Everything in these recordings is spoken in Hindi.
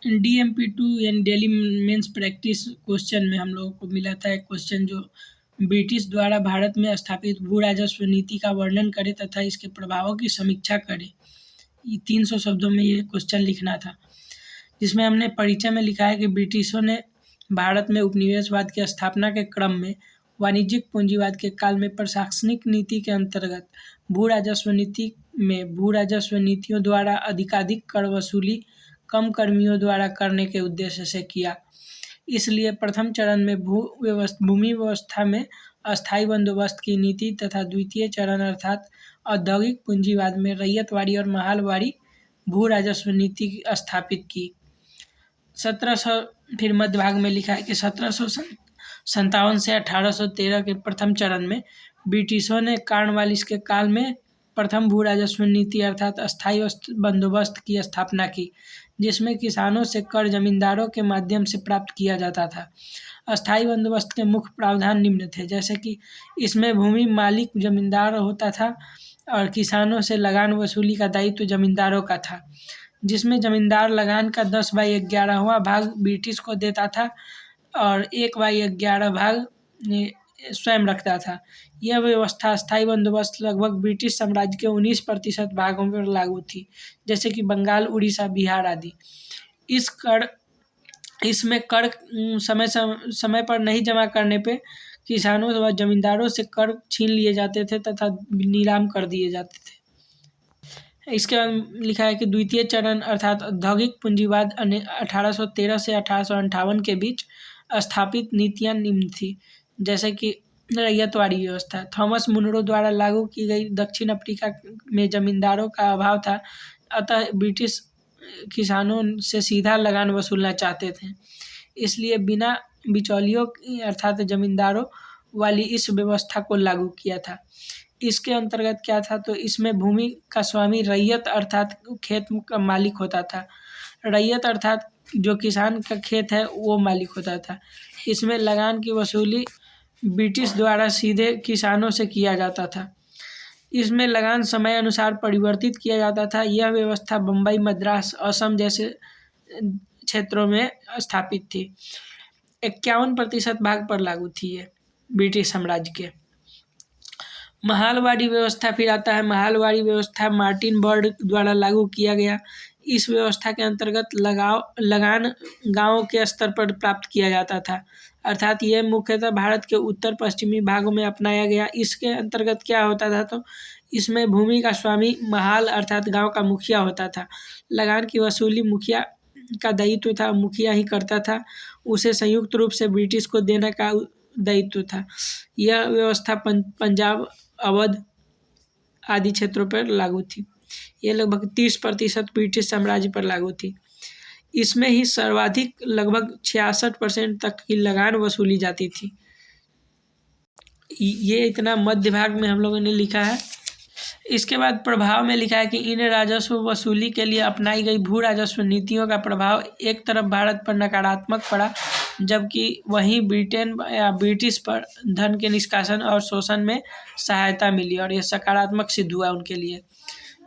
DMP2 यानी डेली मेंस प्रैक्टिस क्वेश्चन में हम लोगों को मिला था एक क्वेश्चन जो ब्रिटिश द्वारा भारत में स्थापित भू राजस्व नीति का वर्णन करे तथा इसके प्रभावों की समीक्षा करे। ये 300 शब्दों में ये क्वेश्चन लिखना था, जिसमें हमने परिचय में लिखा है कि ब्रिटिशों ने भारत में उपनिवेशवाद की स्थापना के क्रम में वाणिज्यिक पूंजीवाद के काल में प्रशासनिक नीति के अंतर्गत भू राजस्व नीति में भू राजस्व नीतियों द्वारा अधिकाधिक कर वसूली कम कर्मियों द्वारा करने के उद्देश्य से किया। इसलिए प्रथम चरण में भूमि व्यवस्था में अस्थायी बंदोबस्त की नीति तथा द्वितीय चरण अर्थात औद्योगिक पूंजीवाद में रैयतवाड़ी और महालवाड़ी भू राजस्व नीति स्थापित की। 1700 फिर मध्य भाग में लिखा है कि 1757 से 1813 के प्रथम चरण में ब्रिटिशों ने कॉर्नवालिस के काल में प्रथम भू राजस्व नीति अर्थात अस्थायी बंदोबस्त की स्थापना की, जिसमें किसानों से कर जमींदारों के माध्यम से प्राप्त किया जाता था। अस्थायी बंदोबस्त के मुख्य प्रावधान निम्न थे, जैसे कि इसमें भूमि मालिक जमींदार होता था और किसानों से लगान वसूली का दायित्व जमींदारों का था, जिसमें जमींदार लगान का 10/11वां भाग ब्रिटिश को देता था और 1/11 भाग स्वयं रखता था। यह व्यवस्था अस्थायी बंदोबस्त लगभग ब्रिटिश साम्राज्य के 19% भागों पर लागू थी, जैसे कि बंगाल, उड़ीसा, बिहार आदि। इसमें कर समय पर नहीं जमा करने पे किसानों व जमींदारों से कर छीन लिए जाते थे तथा नीलाम कर दिए जाते थे। इसके बाद लिखा है कि द्वितीय चरण अर्थात औद्योगिक पूंजीवाद 1813 से 1858 के बीच स्थापित नीतियां निम्न थी, जैसे कि रैयतवाड़ी व्यवस्था थॉमस मुनरो द्वारा लागू की गई। दक्षिण अफ्रीका में जमींदारों का अभाव था, अतः ब्रिटिश किसानों से सीधा लगान वसूलना चाहते थे, इसलिए बिना बिचौलियों अर्थात जमींदारों वाली इस व्यवस्था को लागू किया था। इसके अंतर्गत क्या था, तो इसमें भूमि का स्वामी रैयत अर्थात खेत का मालिक होता था। रैयत अर्थात जो किसान का खेत है वो मालिक होता था। इसमें लगान की वसूली ब्रिटिश द्वारा सीधे किसानों से किया जाता था। इसमें लगान समय अनुसार परिवर्तित किया जाता था। यह व्यवस्था बम्बई, मद्रास, असम जैसे क्षेत्रों में स्थापित थी। 51% भाग पर लागू थी ये ब्रिटिश साम्राज्य के। महालवाड़ी व्यवस्था फिर आता है। महालवाड़ी व्यवस्था मार्टिन बर्ड द्वारा लागू किया गया। इस व्यवस्था के अंतर्गत लगान गांवों के स्तर पर प्राप्त किया जाता था, अर्थात ये मुख्यतः भारत के उत्तर पश्चिमी भागों में अपनाया गया। इसके अंतर्गत क्या होता था, तो इसमें भूमि का स्वामी महाल अर्थात गांव का मुखिया होता था। लगान की वसूली मुखिया का दायित्व था, मुखिया ही करता था। उसे संयुक्त रूप से ब्रिटिश को देने का दायित्व था। यह व्यवस्था पंजाब, अवध आदि क्षेत्रों पर लागू थी। यह लगभग 30% ब्रिटिश साम्राज्य पर लागू थी। इसमें ही सर्वाधिक लगभग 66% तक की लगान वसूली जाती थी। ये इतना मध्य भाग में हम लोगों ने लिखा है। इसके बाद प्रभाव में लिखा है कि इन राजस्व वसूली के लिए अपनाई गई भू राजस्व नीतियों का प्रभाव एक तरफ भारत पर नकारात्मक पड़ा, जबकि वहीं ब्रिटेन या ब्रिटिश पर धन के निष्कासन और शोषण में सहायता मिली और यह सकारात्मक सिद्ध हुआ उनके लिए।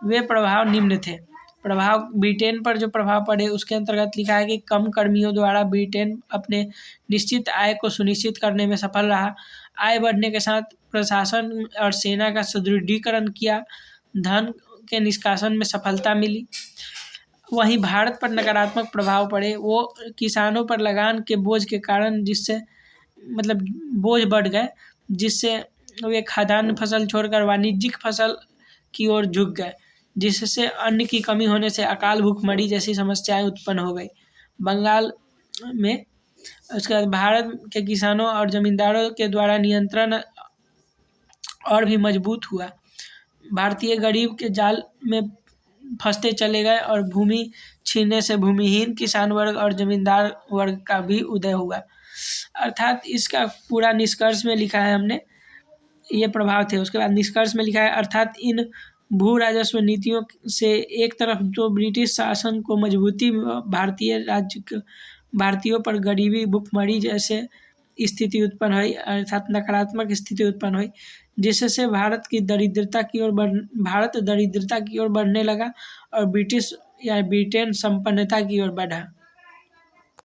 वे प्रभाव निम्न थे। प्रभाव ब्रिटेन पर जो प्रभाव पड़े उसके अंतर्गत लिखा है कि कम कर्मियों द्वारा ब्रिटेन अपने निश्चित आय को सुनिश्चित करने में सफल रहा। आय बढ़ने के साथ प्रशासन और सेना का सुदृढ़ीकरण किया। धन के निष्कासन में सफलता मिली। वहीं भारत पर नकारात्मक प्रभाव पड़े वो किसानों पर लगान के बोझ के कारण, जिससे मतलब बोझ बढ़ गए, जिससे वे खाद्यान्न फसल छोड़कर वाणिज्यिक फसल की ओर झुक गए, जिससे अन्न की कमी होने से अकाल भूखमरी जैसी समस्याएं उत्पन्न हो गई बंगाल में। उसके बाद भारत के किसानों और जमींदारों के द्वारा नियंत्रण और भी मजबूत हुआ। भारतीय गरीब के जाल में फंसते चले गए और भूमि छीनने से भूमिहीन किसान वर्ग और जमींदार वर्ग का भी उदय हुआ। अर्थात इसका पूरा निष्कर्ष में लिखा है हमने, ये प्रभाव थे। उसके बाद निष्कर्ष में लिखा है अर्थात इन भू राजस्व नीतियों से एक तरफ जो ब्रिटिश शासन को मजबूती, भारतीयों पर गरीबी, भूखमरी जैसे स्थिति उत्पन्न हुई, अर्थात नकारात्मक स्थिति उत्पन्न हुई, जिससे भारत दरिद्रता की ओर बढ़ने लगा और ब्रिटेन संपन्नता की ओर बढ़ा।